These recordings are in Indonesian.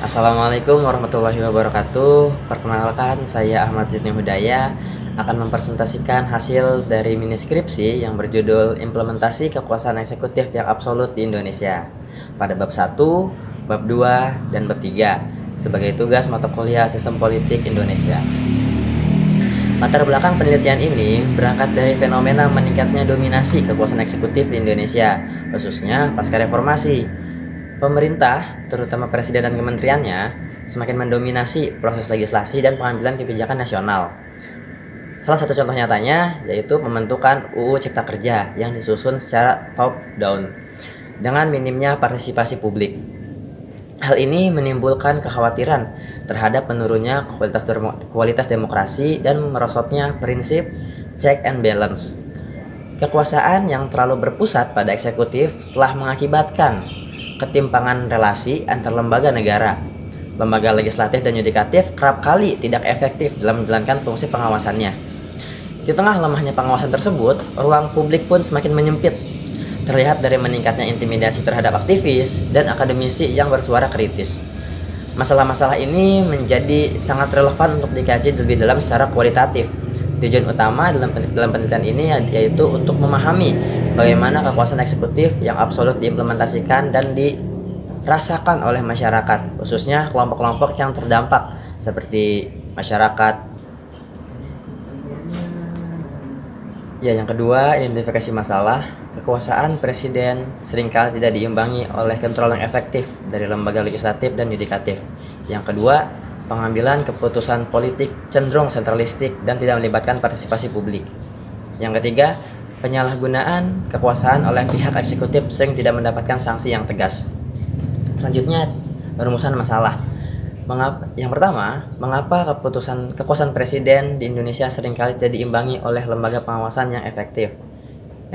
Assalamualaikum warahmatullahi wabarakatuh. Perkenalkan, saya Ahmad Zidni Hudaya akan mempresentasikan hasil dari mini skripsi yang berjudul Implementasi Kekuasaan Eksekutif yang Absolut di Indonesia pada bab 1, bab 2, dan bab 3 sebagai tugas mata kuliah Sistem Politik Indonesia. Latar belakang penelitian ini berangkat dari fenomena meningkatnya dominasi kekuasaan eksekutif di Indonesia, khususnya pasca reformasi. Pemerintah, terutama presiden dan kementeriannya, semakin mendominasi proses legislasi dan pengambilan kebijakan nasional. Salah satu contoh nyatanya yaitu pembentukan UU Cipta Kerja yang disusun secara top-down dengan minimnya partisipasi publik. Hal ini menimbulkan kekhawatiran terhadap menurunnya kualitas demokrasi dan merosotnya prinsip check and balance. Kekuasaan yang terlalu berpusat pada eksekutif telah mengakibatkan ketimpangan relasi antar lembaga negara. Lembaga legislatif dan yudikatif kerap kali tidak efektif dalam menjalankan fungsi pengawasannya. Di tengah lemahnya pengawasan tersebut, ruang publik pun semakin menyempit. Terlihat dari meningkatnya intimidasi terhadap aktivis dan akademisi yang bersuara kritis. Masalah-masalah ini menjadi sangat relevan untuk dikaji lebih dalam secara kualitatif. Tujuan utama dalam penelitian ini yaitu untuk memahami bagaimana kekuasaan eksekutif yang absolut diimplementasikan dan dirasakan oleh masyarakat, khususnya kelompok-kelompok yang terdampak seperti masyarakat. Yang kedua, identifikasi masalah. Kekuasaan presiden seringkali tidak diimbangi oleh kontrol yang efektif dari lembaga legislatif dan yudikatif. Yang kedua, pengambilan keputusan politik cenderung sentralistik dan tidak melibatkan partisipasi publik. Yang ketiga, penyalahgunaan kekuasaan oleh pihak eksekutif sering tidak mendapatkan sanksi yang tegas. Selanjutnya, perumusan masalah. Yang pertama, mengapa kekuasaan presiden di Indonesia seringkali tidak diimbangi oleh lembaga pengawasan yang efektif?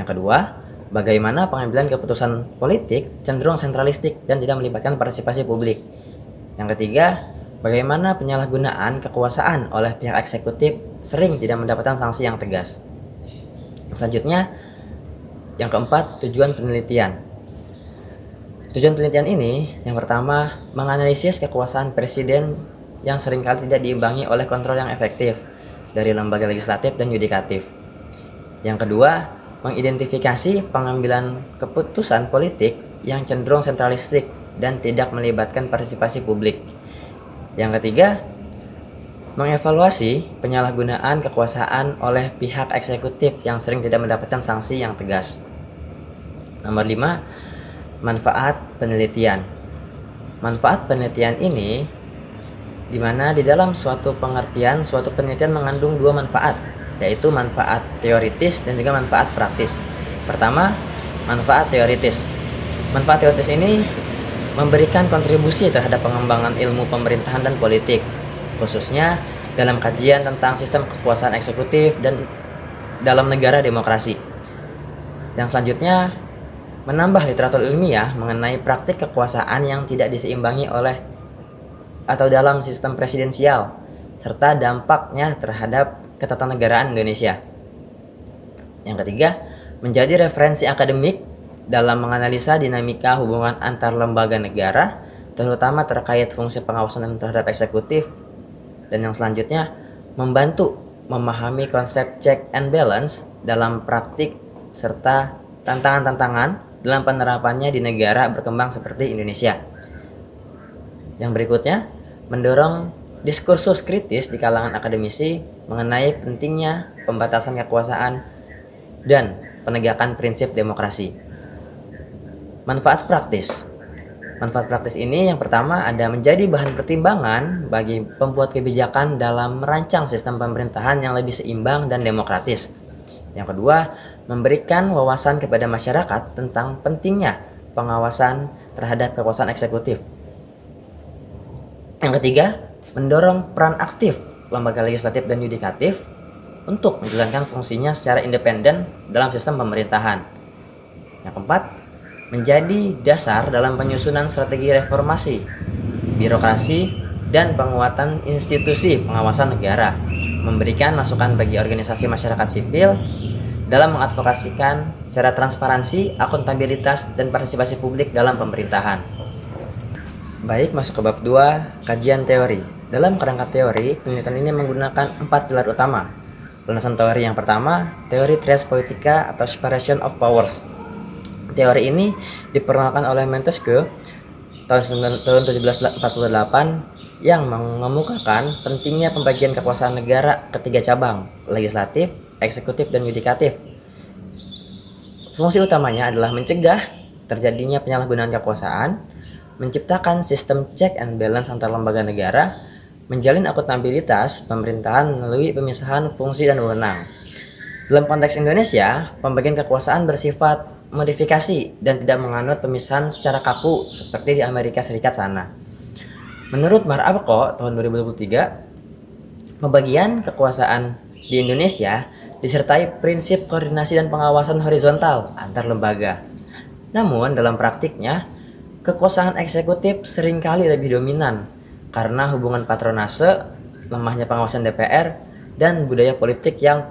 Yang kedua, bagaimana pengambilan keputusan politik cenderung sentralistik dan tidak melibatkan partisipasi publik? Yang ketiga, bagaimana penyalahgunaan kekuasaan oleh pihak eksekutif sering tidak mendapatkan sanksi yang tegas? Selanjutnya, yang keempat, tujuan penelitian. Tujuan penelitian ini, yang pertama, menganalisis kekuasaan presiden yang seringkali tidak diimbangi oleh kontrol yang efektif dari lembaga legislatif dan yudikatif. Yang kedua, mengidentifikasi pengambilan keputusan politik yang cenderung sentralistik dan tidak melibatkan partisipasi publik. Yang ketiga, mengevaluasi penyalahgunaan kekuasaan oleh pihak eksekutif yang sering tidak mendapatkan sanksi yang tegas. Nomor 5, manfaat penelitian. Manfaat penelitian ini di mana di dalam suatu penelitian mengandung dua manfaat, yaitu manfaat teoritis dan juga manfaat praktis. Pertama, manfaat teoritis. Manfaat teoritis ini memberikan kontribusi terhadap pengembangan ilmu pemerintahan dan politik, khususnya dalam kajian tentang sistem kekuasaan eksekutif dan dalam negara demokrasi. Yang selanjutnya, menambah literatur ilmiah mengenai praktik kekuasaan yang tidak diseimbangi oleh atau dalam sistem presidensial, serta dampaknya terhadap ketatanegaraan Indonesia. Yang ketiga, menjadi referensi akademik dalam menganalisa dinamika hubungan antar lembaga negara, terutama terkait fungsi pengawasan terhadap eksekutif. Dan yang selanjutnya, membantu memahami konsep check and balance dalam praktik serta tantangan-tantangan dalam penerapannya di negara berkembang seperti Indonesia. Yang berikutnya, mendorong diskursus kritis di kalangan akademisi mengenai pentingnya pembatasan kekuasaan dan penegakan prinsip demokrasi. Manfaat praktis. Manfaat praktis ini yang pertama ada menjadi bahan pertimbangan bagi pembuat kebijakan dalam merancang sistem pemerintahan yang lebih seimbang dan demokratis. Yang kedua, memberikan wawasan kepada masyarakat tentang pentingnya pengawasan terhadap kekuasaan eksekutif. Yang ketiga, mendorong peran aktif lembaga legislatif dan yudikatif untuk menjalankan fungsinya secara independen dalam sistem pemerintahan. Yang keempat, menjadi dasar dalam penyusunan strategi reformasi, birokrasi, dan penguatan institusi pengawasan negara, memberikan masukan bagi organisasi masyarakat sipil dalam mengadvokasikan secara transparansi, akuntabilitas, dan partisipasi publik dalam pemerintahan. Baik, masuk ke bab 2, kajian teori. Dalam kerangka teori, penelitian ini menggunakan 4 pilar utama. Landasan teori yang pertama, teori Tres Politica atau Separation of Powers. Teori ini diperkenalkan oleh Montesquieu tahun 1748 yang mengemukakan pentingnya pembagian kekuasaan negara ke 3 cabang, legislatif, eksekutif, dan yudikatif. Fungsi utamanya adalah mencegah terjadinya penyalahgunaan kekuasaan, menciptakan sistem check and balance antar lembaga negara, menjalin akuntabilitas pemerintahan melalui pemisahan fungsi dan wewenang. Dalam konteks Indonesia, pembagian kekuasaan bersifat modifikasi dan tidak menganut pemisahan secara kaku seperti di Amerika Serikat sana. Menurut Mar Abko tahun 2023, pembagian kekuasaan di Indonesia disertai prinsip koordinasi dan pengawasan horizontal antar lembaga. Namun dalam praktiknya, kekuasaan eksekutif seringkali lebih dominan karena hubungan patronase, lemahnya pengawasan DPR, dan budaya politik yang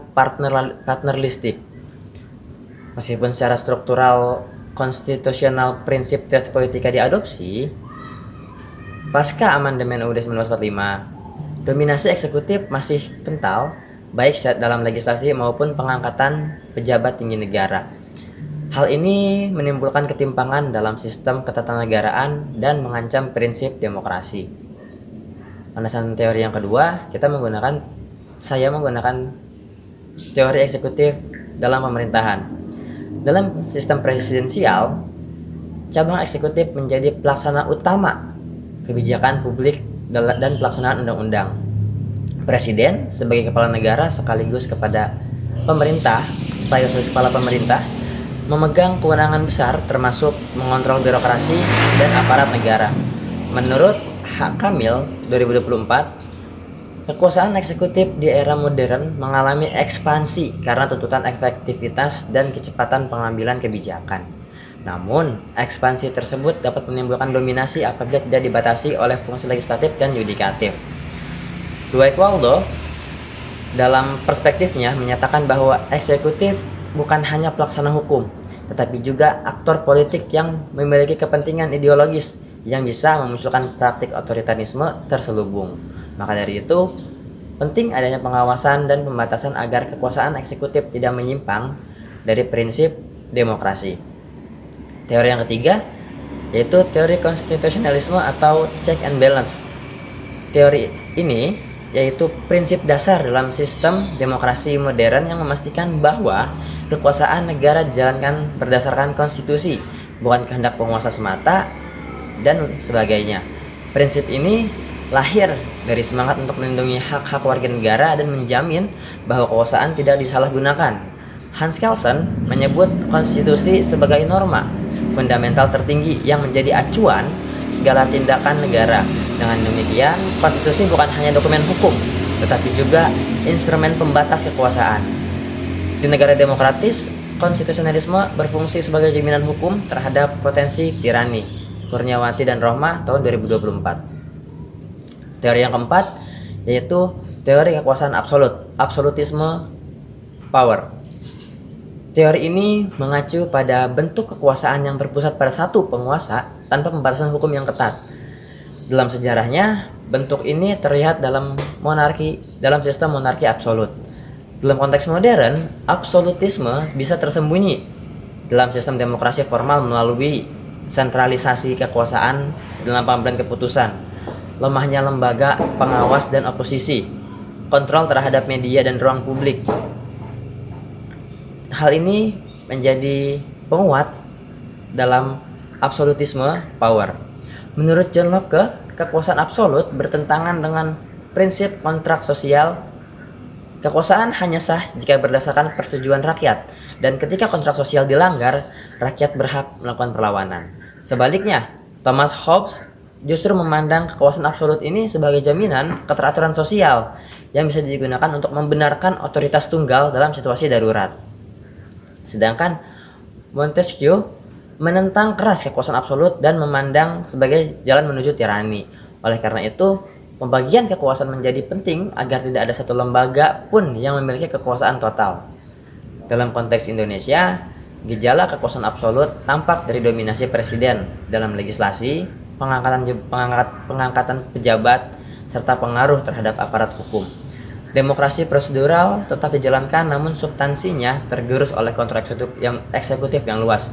partnerlistik. Meskipun secara struktural konstitusional prinsip Tres Politica diadopsi, pasca amandemen UUD 1945, dominasi eksekutif masih kental baik dalam legislasi maupun pengangkatan pejabat tinggi negara. Hal ini menimbulkan ketimpangan dalam sistem ketatanegaraan dan mengancam prinsip demokrasi. Landasan teori yang kedua, saya menggunakan teori eksekutif dalam pemerintahan. Dalam sistem presidensial, cabang eksekutif menjadi pelaksana utama kebijakan publik dan pelaksanaan undang-undang. Presiden sebagai kepala negara sekaligus kepada pemerintah, sebagai kepala pemerintah, memegang kewenangan besar termasuk mengontrol birokrasi dan aparat negara. Menurut H. Kamil 2024, kekuasaan eksekutif di era modern mengalami ekspansi karena tuntutan efektivitas dan kecepatan pengambilan kebijakan. Namun, ekspansi tersebut dapat menimbulkan dominasi apabila tidak dibatasi oleh fungsi legislatif dan yudikatif. Dwight Waldo dalam perspektifnya menyatakan bahwa eksekutif bukan hanya pelaksana hukum, tetapi juga aktor politik yang memiliki kepentingan ideologis yang bisa memunculkan praktik otoritarisme terselubung. Maka dari itu, penting adanya pengawasan dan pembatasan agar kekuasaan eksekutif tidak menyimpang dari prinsip demokrasi. Teori yang ketiga yaitu teori konstitusionalisme atau check and balance. Teori ini yaitu prinsip dasar dalam sistem demokrasi modern yang memastikan bahwa kekuasaan negara dijalankan berdasarkan konstitusi, bukan kehendak penguasa semata, dan sebagainya. Prinsip ini lahir dari semangat untuk melindungi hak-hak warga negara dan menjamin bahwa kekuasaan tidak disalahgunakan. Hans Kelsen menyebut konstitusi sebagai norma fundamental tertinggi yang menjadi acuan segala tindakan negara. Dengan demikian, konstitusi bukan hanya dokumen hukum, tetapi juga instrumen pembatas kekuasaan. Di negara demokratis, konstitusionalisme berfungsi sebagai jaminan hukum terhadap potensi tirani. Kurniawati dan Rohmah tahun 2024. Teori yang keempat yaitu teori kekuasaan absolut, absolutisme power. Teori ini mengacu pada bentuk kekuasaan yang berpusat pada satu penguasa tanpa pembatasan hukum yang ketat. Dalam sejarahnya, bentuk ini terlihat dalam sistem monarki absolut. Dalam konteks modern, absolutisme bisa tersembunyi dalam sistem demokrasi formal melalui sentralisasi kekuasaan dalam pengambilan keputusan, lemahnya lembaga pengawas dan oposisi, kontrol terhadap media dan ruang publik. Hal ini menjadi penguat dalam absolutisme power. Menurut John Locke, kekuasaan absolut bertentangan dengan prinsip kontrak sosial. Kekuasaan hanya sah jika berdasarkan persetujuan rakyat, dan ketika kontrak sosial dilanggar, rakyat berhak melakukan perlawanan. Sebaliknya, Thomas Hobbes justru memandang kekuasaan absolut ini sebagai jaminan keteraturan sosial yang bisa digunakan untuk membenarkan otoritas tunggal dalam situasi darurat. Sedangkan Montesquieu menentang keras kekuasaan absolut dan memandang sebagai jalan menuju tirani. Oleh karena itu, pembagian kekuasaan menjadi penting agar tidak ada satu lembaga pun yang memiliki kekuasaan total. Dalam konteks Indonesia, Gejala kekuasaan absolut tampak dari dominasi presiden dalam legislasi, pengangkatan pejabat, serta pengaruh terhadap aparat hukum. Demokrasi prosedural tetap dijalankan, namun substansinya tergerus oleh kontrol eksekutif yang luas.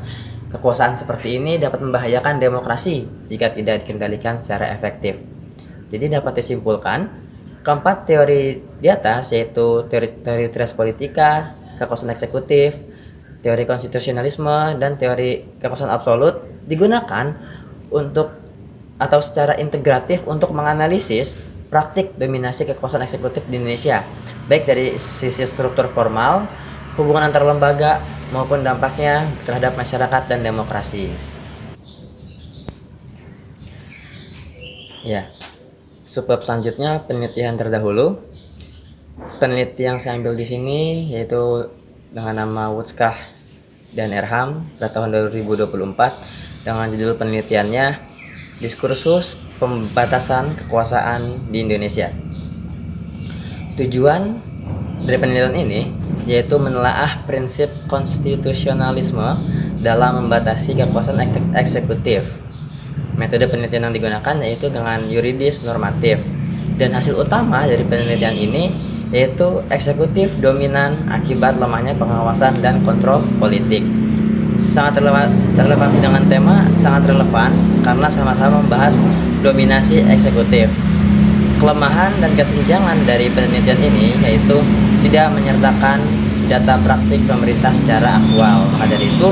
Kekuasaan seperti ini dapat membahayakan demokrasi jika tidak dikendalikan secara efektif. Jadi dapat disimpulkan, keempat teori di atas, yaitu teori tres politika, kekuasaan eksekutif, teori konstitusionalisme, dan teori kekuasaan absolut, digunakan untuk atau secara integratif untuk menganalisis praktik dominasi kekuasaan eksekutif di Indonesia, baik dari sisi struktur formal, hubungan antar lembaga, maupun dampaknya terhadap masyarakat dan demokrasi. Ya, subbab selanjutnya penelitian terdahulu. Peneliti yang saya ambil di sini yaitu dengan nama Wutskah dan Erham pada tahun 2024 dengan judul penelitiannya Diskursus Pembatasan Kekuasaan di Indonesia. Tujuan dari penelitian ini yaitu menelaah prinsip konstitusionalisme dalam membatasi kekuasaan eksekutif. Metode penelitian yang digunakan yaitu dengan yuridis normatif, dan hasil utama dari penelitian ini yaitu eksekutif dominan akibat lemahnya pengawasan dan kontrol politik. Sangat relevansi dengan tema, sangat relevan karena sama-sama membahas dominasi eksekutif. Kelemahan dan kesenjangan dari penelitian ini yaitu tidak menyertakan data praktik pemerintah secara aktual. Maka dari itu,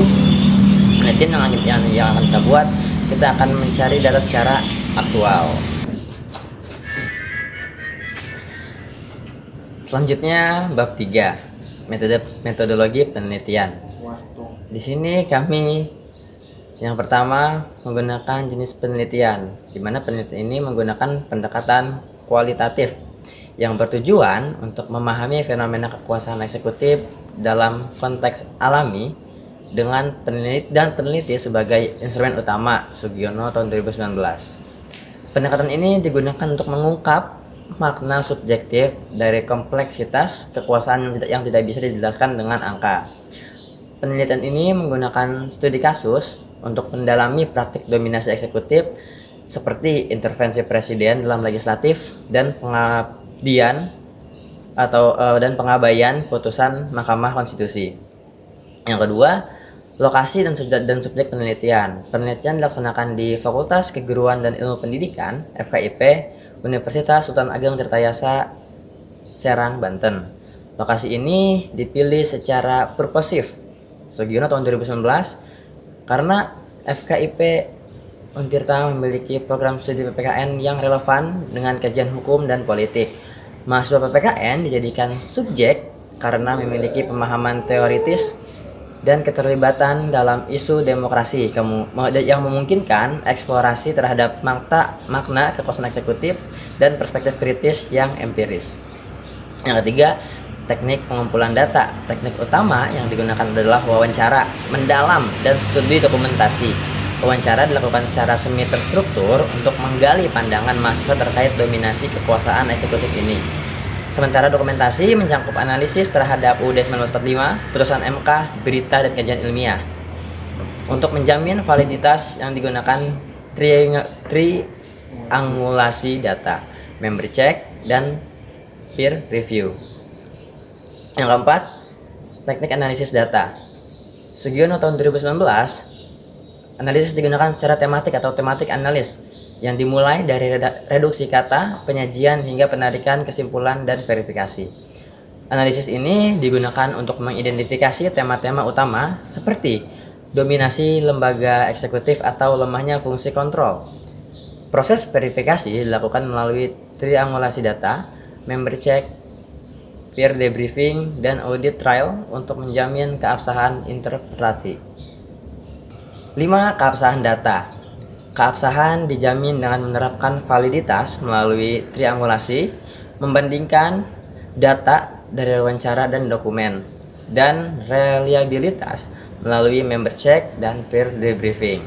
penelitian yang akan kita buat, kita akan mencari data secara aktual. Selanjutnya bab 3, metodologi penelitian. Di sini kami yang pertama menggunakan jenis penelitian, di mana penelitian ini menggunakan pendekatan kualitatif yang bertujuan untuk memahami fenomena kekuasaan eksekutif dalam konteks alami dengan peneliti sebagai instrumen utama. Sugiono tahun 2019. Pendekatan ini digunakan untuk mengungkap makna subjektif dari kompleksitas kekuasaan yang tidak bisa dijelaskan dengan angka. Penelitian ini menggunakan studi kasus untuk mendalami praktik dominasi eksekutif seperti intervensi presiden dalam legislatif dan pengabaian putusan Mahkamah Konstitusi. Yang kedua, lokasi dan subjek penelitian. Penelitian dilaksanakan di Fakultas Keguruan dan Ilmu Pendidikan (FKIP) Universitas Sultan Ageng Tirtayasa, Serang, Banten. Lokasi ini dipilih secara purposif, Sugiono tahun 2019, karena FKIP Untirta memiliki program studi PPKN yang relevan dengan kajian hukum dan politik. Mahasiswa PPKN dijadikan subjek karena memiliki pemahaman teoritis dan keterlibatan dalam isu demokrasi yang memungkinkan eksplorasi terhadap makna kekuasaan eksekutif dan perspektif kritis yang empiris. Yang ketiga, teknik pengumpulan data. Teknik utama yang digunakan adalah wawancara mendalam dan studi dokumentasi. Wawancara dilakukan secara semi terstruktur untuk menggali pandangan mahasiswa terkait dominasi kekuasaan eksekutif ini. Sementara dokumentasi mencakup analisis terhadap UUD 1945, putusan MK, berita, dan kajian ilmiah. Untuk menjamin validitas yang digunakan triangulasi data, memory check, dan peer review. Yang keempat, teknik analisis data. Sugiono tahun 2019, analisis digunakan secara tematik atau tematik analis yang dimulai dari reduksi kata, penyajian, hingga penarikan kesimpulan dan verifikasi. Analisis ini digunakan untuk mengidentifikasi tema-tema utama seperti dominasi lembaga eksekutif atau lemahnya fungsi kontrol. Proses verifikasi dilakukan melalui triangulasi data, memory check, peer debriefing, dan audit trail untuk menjamin keabsahan interpretasi. 5. Keabsahan data. Keabsahan dijamin dengan menerapkan validitas melalui triangulasi, membandingkan data dari wawancara dan dokumen, dan reliabilitas melalui member check dan peer debriefing.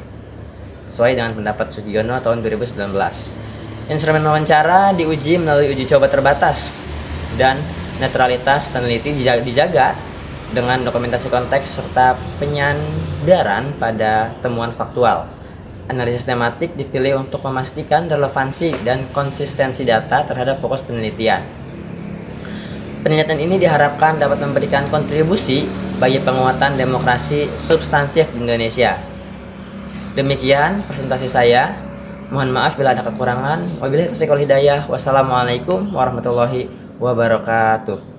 Sesuai dengan pendapat Sugiono tahun 2019. Instrumen wawancara diuji melalui uji coba terbatas, dan netralitas peneliti dijaga dengan dokumentasi konteks serta penyandaran pada temuan faktual. Analisis tematik dipilih untuk memastikan relevansi dan konsistensi data terhadap fokus penelitian. Penelitian ini diharapkan dapat memberikan kontribusi bagi penguatan demokrasi substansif di Indonesia. Demikian presentasi saya. Mohon maaf bila ada kekurangan. Wabillahi taufiq wal hidayah. Wassalamualaikum warahmatullahi wabarakatuh.